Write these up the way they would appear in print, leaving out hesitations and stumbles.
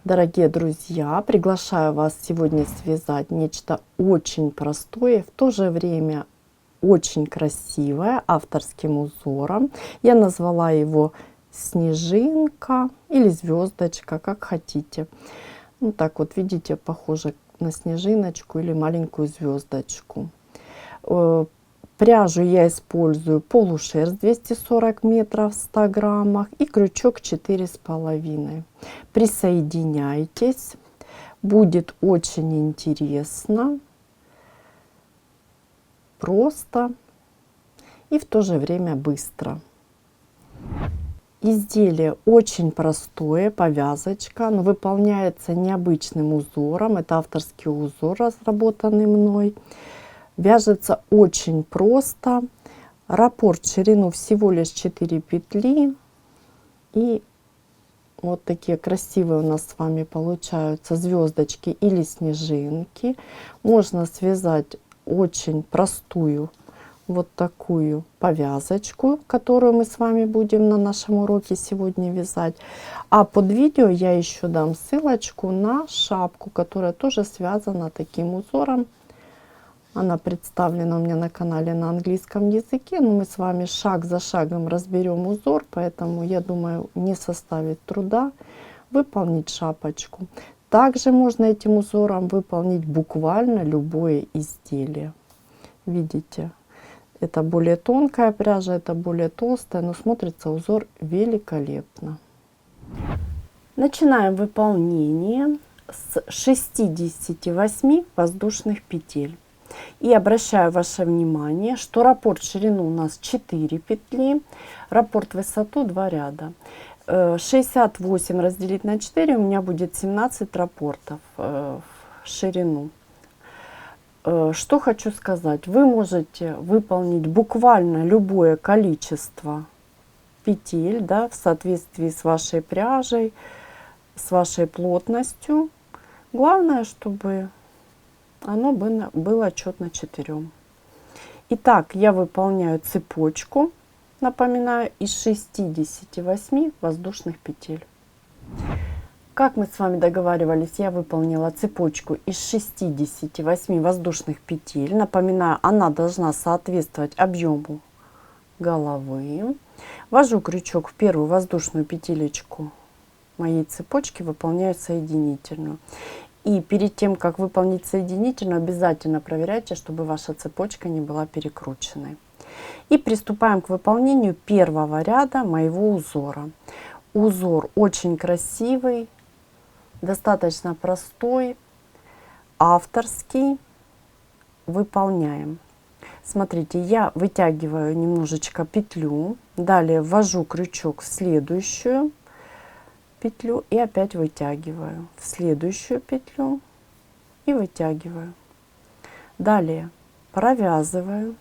Дорогие друзья, приглашаю вас сегодня связать нечто очень простое, в то же время очень красивое, авторским узором. Я назвала его снежинка или звездочка, как хотите. Ну так вот, видите, похоже на снежиночку или маленькую звездочку. Пряжу я использую полушерсть 240 метров в 100 граммах и крючок 4,5. Присоединяйтесь, будет очень интересно, просто и в то же время быстро. Изделие очень простое, повязочка, но выполняется необычным узором. Это авторский узор, разработанный мной. Вяжется очень просто. Раппорт ширину всего лишь 4 петли. И вот такие красивые у нас с вами получаются звездочки или снежинки. Можно связать очень простую вот такую повязочку, которую мы с вами будем на нашем уроке сегодня вязать. А под видео я еще дам ссылочку на шапку, которая тоже связана таким узором. Она представлена у меня на канале на английском языке, но мы с вами шаг за шагом разберем узор, поэтому я думаю, не составит труда выполнить шапочку. Также можно этим узором выполнить буквально любое изделие. Видите, это более тонкая пряжа, это более толстая, но смотрится узор великолепно. Начинаем выполнение с 68 воздушных петель. И обращаю ваше внимание, что раппорт ширину у нас 4 петли, раппорт высоту 2 ряда. 68 разделить на 4 у меня будет 17 раппортов в ширину. Что хочу сказать, вы можете выполнить буквально любое количество петель, да, в соответствии с вашей пряжей, с вашей плотностью. Главное, чтобы оно было четно 4. Итак, я выполняю цепочку, напоминаю, из 68 воздушных петель. Как мы с вами договаривались, я выполнила цепочку из 68 воздушных петель. Напоминаю, она должна соответствовать объему головы. Ввожу крючок в первую воздушную петелечку моей цепочки, выполняю соединительную. И перед тем, как выполнить соединительную, обязательно проверяйте, чтобы ваша цепочка не была перекрученной. И приступаем к выполнению первого ряда моего узора. Узор очень красивый, достаточно простой, авторский. Выполняем. Смотрите, я вытягиваю немножечко петлю, далее ввожу крючок в следующую петлю и опять вытягиваю в следующую петлю и вытягиваю. Далее провязываю,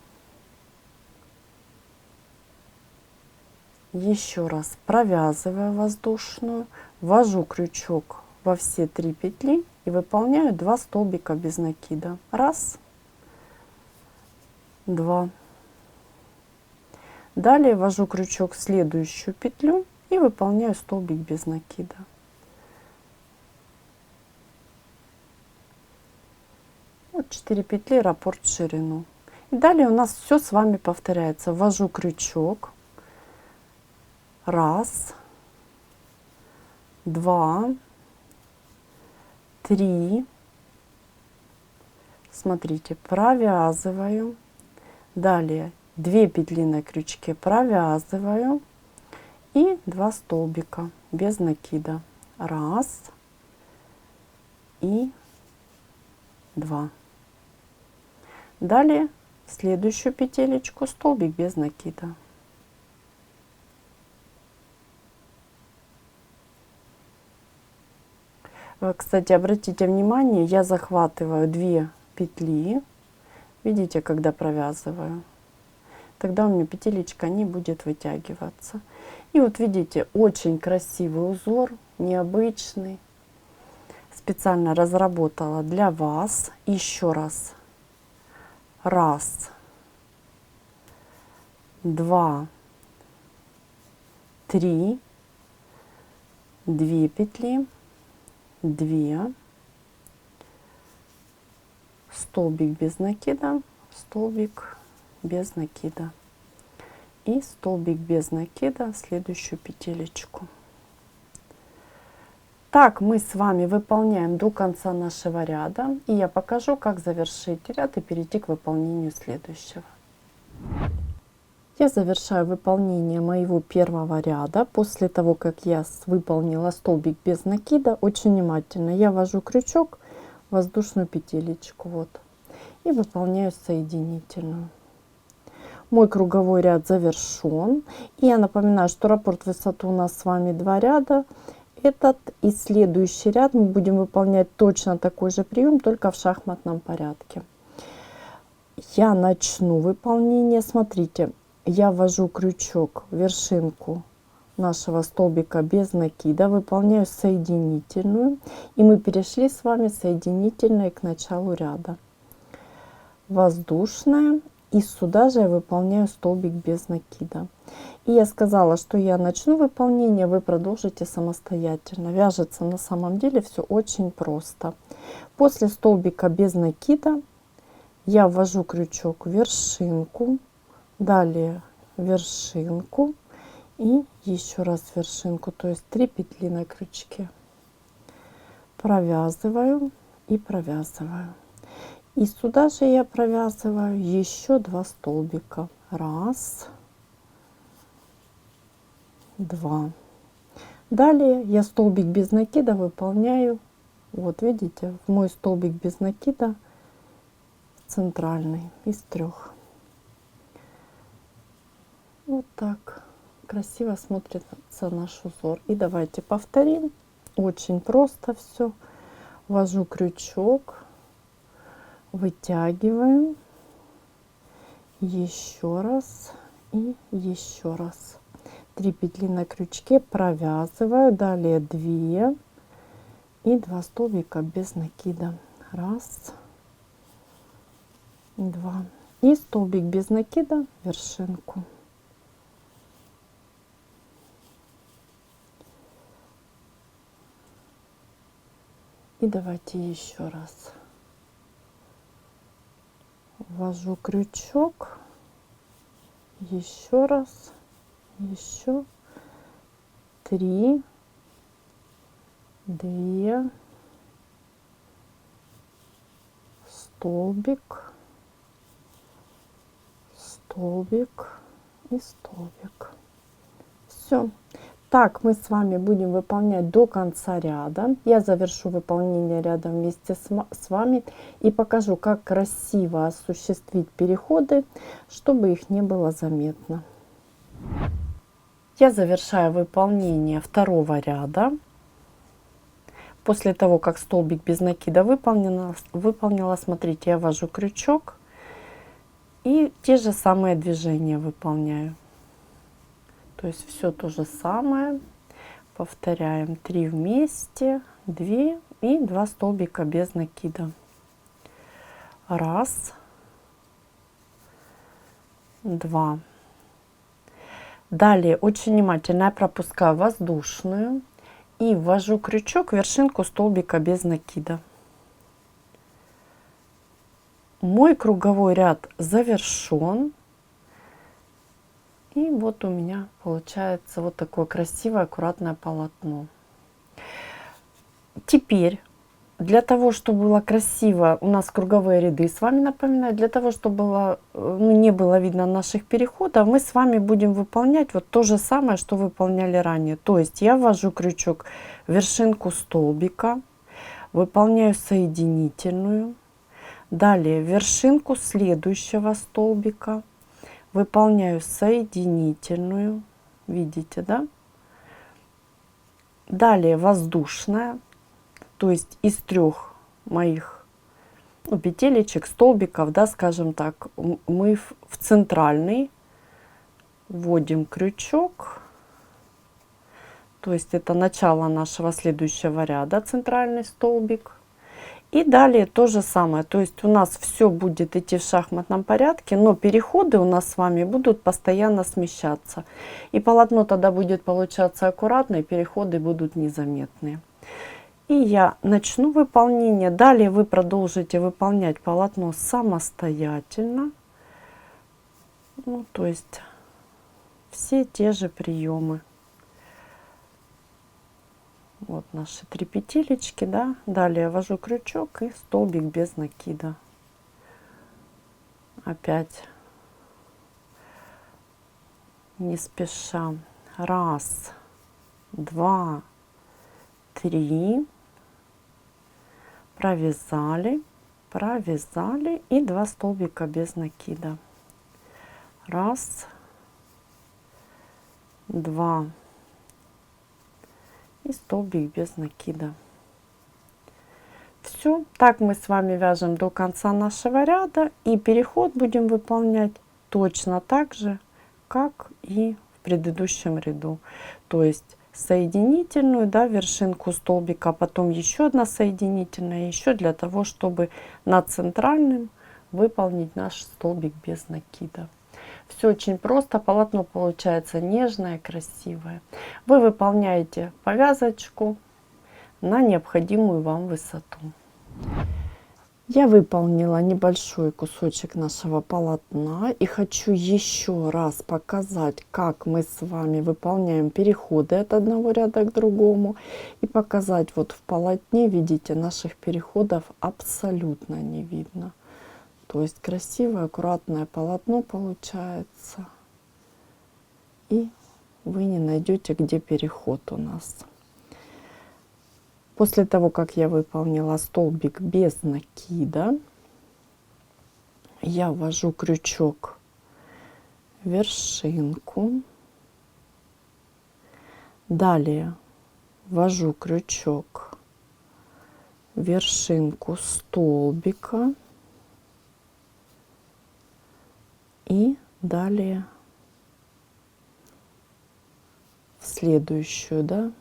еще раз провязываю воздушную, ввожу крючок во все 3 петли и выполняю 2 столбика без накида. 1, 2. Далее ввожу крючок в следующую петлю и выполняю столбик без накида. Вот 4 петли, раппорт в ширину. И далее у нас все с вами повторяется. Ввожу крючок. 1, 2, 3. Смотрите, провязываю. Далее 2 петли на крючке провязываю. И 2 столбика без накида. 1 и 2. Далее следующую петелечку столбик без накида. Кстати, обратите внимание, я захватываю 2 петли. Видите, когда провязываю? Тогда у меня петелечка не будет вытягиваться. И вот видите, очень красивый узор, необычный. Специально разработала для вас. Еще раз. 1, 2, 3, 2 петли, 2, столбик без накида, столбик без накида и столбик без накида в следующую петелечку. Так мы с вами выполняем до конца нашего ряда, и я покажу, как завершить ряд и перейти к выполнению следующего. Я завершаю выполнение моего первого ряда. После того, как я выполнила столбик без накида, очень внимательно я ввожу крючок в воздушную петелечку, вот, и выполняю соединительную. Мой круговой ряд завершен. И я напоминаю, что раппорт высоты у нас с вами 2 ряда. Этот и следующий ряд мы будем выполнять точно такой же прием, только в шахматном порядке. Я начну выполнение. Смотрите, я ввожу крючок в вершинку нашего столбика без накида, выполняю соединительную, и мы перешли с вами соединительной к началу ряда. Воздушная, и сюда же я выполняю столбик без накида. И я сказала, что я начну выполнение, вы продолжите самостоятельно. Вяжется на самом деле все очень просто. После столбика без накида я ввожу крючок в вершинку, далее вершинку и еще раз вершинку, то есть 3 петли на крючке. Провязываю и провязываю. И сюда же я провязываю еще 2 столбика. 1, 2. Далее я столбик без накида выполняю, вот видите, в мой столбик без накида центральный из 3. Вот так красиво смотрится наш узор. И давайте повторим. Очень просто все. Ввожу крючок, вытягиваем, еще раз и еще раз. 3 петли на крючке, провязываю, далее 2 и 2 столбика без накида. 1, 2 и столбик без накида, вершинку. И давайте еще раз. Ввожу крючок, еще раз, еще 3, 2, столбик, столбик и столбик. Все. Так мы с вами будем выполнять до конца ряда. Я завершу выполнение ряда вместе с вами и покажу, как красиво осуществить переходы, чтобы их не было заметно. Я завершаю выполнение второго ряда. После того, как столбик без накида выполнила, смотрите, я ввожу крючок и те же самые движения выполняю. То есть все то же самое. Повторяем 3 вместе, 2 и 2 столбика без накида. 1, 2. Далее очень внимательно я пропускаю воздушную и ввожу крючок в вершинку столбика без накида. Мой круговой ряд завершен. И вот у меня получается вот такое красивое, аккуратное полотно. Теперь, для того, чтобы было красиво, у нас круговые ряды, с вами напоминаю, для того, чтобы не было видно наших переходов, мы с вами будем выполнять вот то же самое, что выполняли ранее. То есть я ввожу крючок в вершинку столбика, выполняю соединительную, далее в вершинку следующего столбика, выполняю соединительную, видите, да? Далее воздушная, то есть из 3 моих петелечек, столбиков, да, скажем так, мы в центральный вводим крючок, то есть это начало нашего следующего ряда, центральный столбик. И далее то же самое, то есть у нас все будет идти в шахматном порядке, но переходы у нас с вами будут постоянно смещаться. И полотно тогда будет получаться аккуратно, и переходы будут незаметные. И я начну выполнение. Далее вы продолжите выполнять полотно самостоятельно. Ну, то есть все те же приемы. Вот наши 3 петелечки, да. Далее ввожу крючок и столбик без накида. Опять не спеша. 1, 2, 3. Провязали, провязали и 2 столбика без накида. 1, 2 и столбик без накида. Все, так мы с вами вяжем до конца нашего ряда, и переход будем выполнять точно так же, как и в предыдущем ряду. То есть соединительную, да, вершинку столбика, а потом еще одна соединительная, еще для того, чтобы над центральным выполнить наш столбик без накида. Все очень просто, полотно получается нежное, красивое. Вы выполняете повязочку на необходимую вам высоту. Я выполнила небольшой кусочек нашего полотна и хочу еще раз показать, как мы с вами выполняем переходы от одного ряда к другому, и показать вот в полотне, видите, наших переходов абсолютно не видно. То есть красивое, аккуратное полотно получается, и вы не найдете, где переход у нас. После того, как я выполнила столбик без накида, я ввожу крючок в вершинку. Далее ввожу крючок в вершинку столбика. И далее в следующую, да,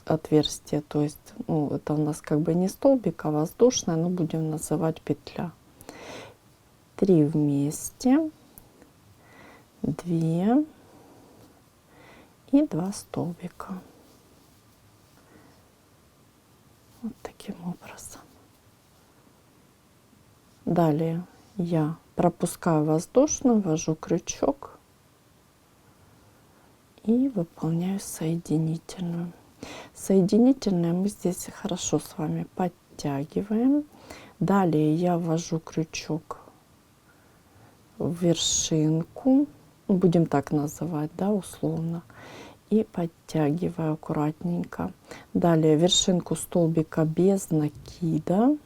отверстие. То есть, ну, это у нас как бы не столбик, а воздушная, но будем называть петля. 3 вместе, 2 и 2 столбика. Вот таким образом. Далее я пропускаю воздушную, ввожу крючок и выполняю соединительную. Соединительную мы здесь хорошо с вами подтягиваем. Далее я ввожу крючок в вершинку, будем так называть, да, условно, и подтягиваю аккуратненько. Далее вершинку столбика без накида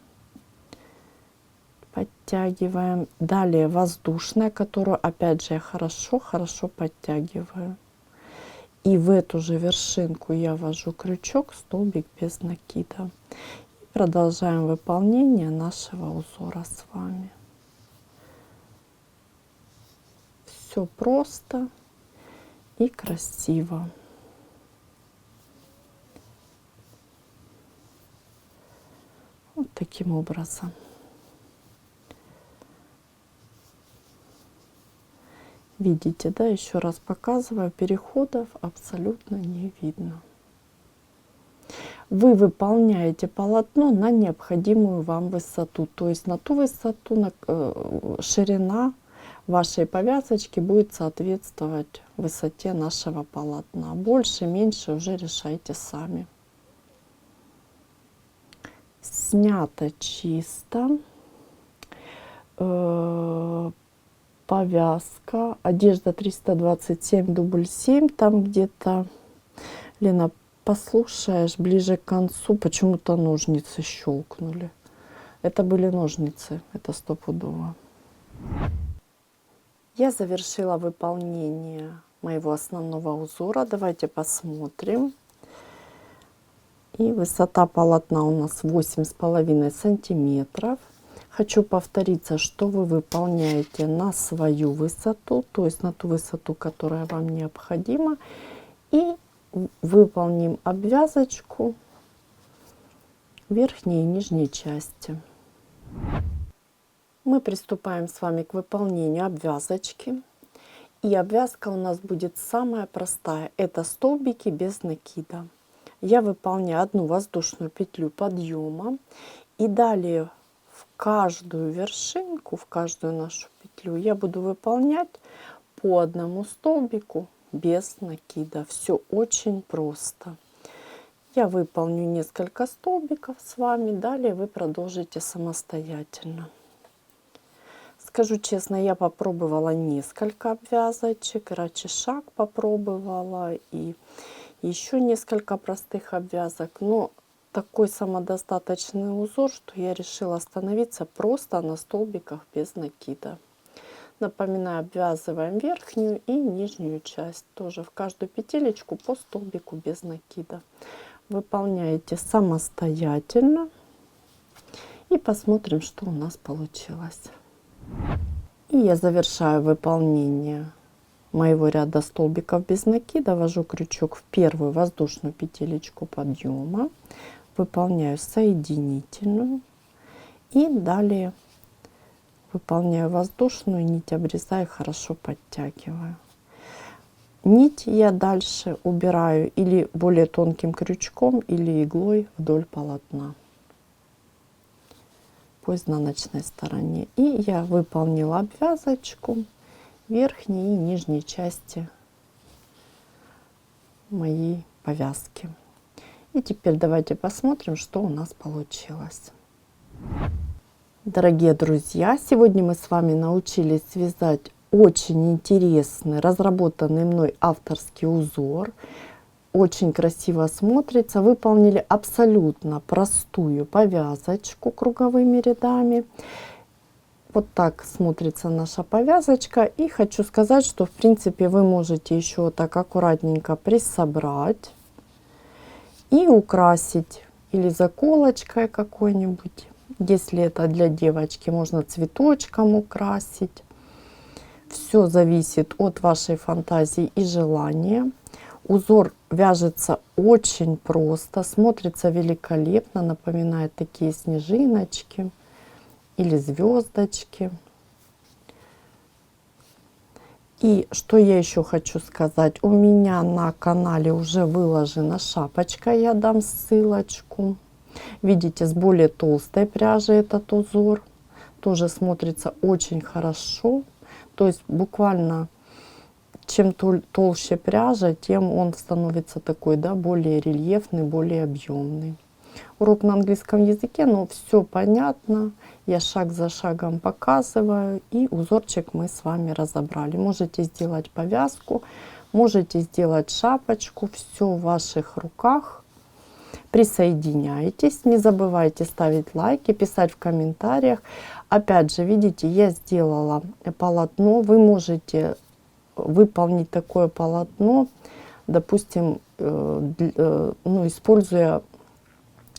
подтягиваем. Далее воздушная, которую опять же я хорошо подтягиваю. И в эту же вершинку я ввожу крючок, столбик без накида. И продолжаем выполнение нашего узора с вами. Все просто и красиво. Вот таким образом. Видите, да, еще раз показываю, переходов абсолютно не видно. Вы выполняете полотно на необходимую вам высоту, то есть на ту высоту, ширина вашей повязочки будет соответствовать высоте нашего полотна. Больше, меньше уже решайте сами. Снято чисто. Повязка, одежда 327, дубль 7, там где-то, Лена, послушаешь, ближе к концу почему-то ножницы щелкнули. Это были ножницы, это стопудово. Я завершила выполнение моего основного узора. Давайте посмотрим. И высота полотна у нас 8,5 сантиметров. Хочу повториться, что вы выполняете на свою высоту, то есть на ту высоту, которая вам необходима. И выполним обвязочку верхней и нижней части. Мы приступаем с вами к выполнению обвязочки. И обвязка у нас будет самая простая. Это столбики без накида. я выполняю одну воздушную петлю подъема и далее в каждую вершинку, в каждую нашу петлю я буду выполнять по одному столбику без накида. Все очень просто. Я выполню несколько столбиков с вами, далее вы продолжите самостоятельно. Скажу честно, я попробовала несколько обвязочек, рачишак попробовала и еще несколько простых обвязок, но такой самодостаточный узор, что я решила остановиться просто на столбиках без накида. Напоминаю, обвязываем верхнюю и нижнюю часть. Тоже в каждую петелечку по столбику без накида. Выполняете самостоятельно. И посмотрим, что у нас получилось. И я завершаю выполнение моего ряда столбиков без накида. Ввожу крючок в первую воздушную петелечку подъема. Выполняю соединительную. И далее выполняю воздушную, нить обрезаю, хорошо подтягиваю. Нить я дальше убираю или более тонким крючком, или иглой вдоль полотна по изнаночной стороне. И я выполнила обвязочку верхней и нижней части моей повязки. И теперь давайте посмотрим, что у нас получилось. Дорогие друзья, сегодня мы с вами научились связать очень интересный, разработанный мной авторский узор. Очень красиво смотрится. Выполнили абсолютно простую повязочку круговыми рядами. Вот так смотрится наша повязочка. И хочу сказать, что в принципе вы можете еще так аккуратненько присобрать и украсить или заколочкой какой-нибудь. Если это для девочки, можно цветочком украсить. Все зависит от вашей фантазии и желания. Узор вяжется очень просто, смотрится великолепно, напоминает такие снежиночки или звездочки. И что я еще хочу сказать, у меня на канале уже выложена шапочка, я дам ссылочку. Видите, с более толстой пряжи этот узор. Тоже смотрится очень хорошо. То есть буквально чем толще пряжа, тем он становится такой, да, более рельефный, более объемный. Урок на английском языке, но все понятно. Я шаг за шагом показываю. И узорчик мы с вами разобрали. Можете сделать повязку, можете сделать шапочку. Все в ваших руках. Присоединяйтесь, не забывайте ставить лайки, писать в комментариях. Опять же, видите, я сделала полотно. Вы можете выполнить такое полотно, допустим, используя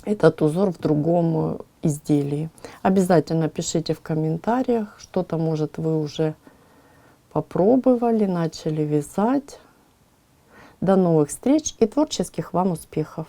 этот узор в другом изделии. Обязательно пишите в комментариях, что-то, может, вы уже попробовали, начали вязать. До новых встреч и творческих вам успехов!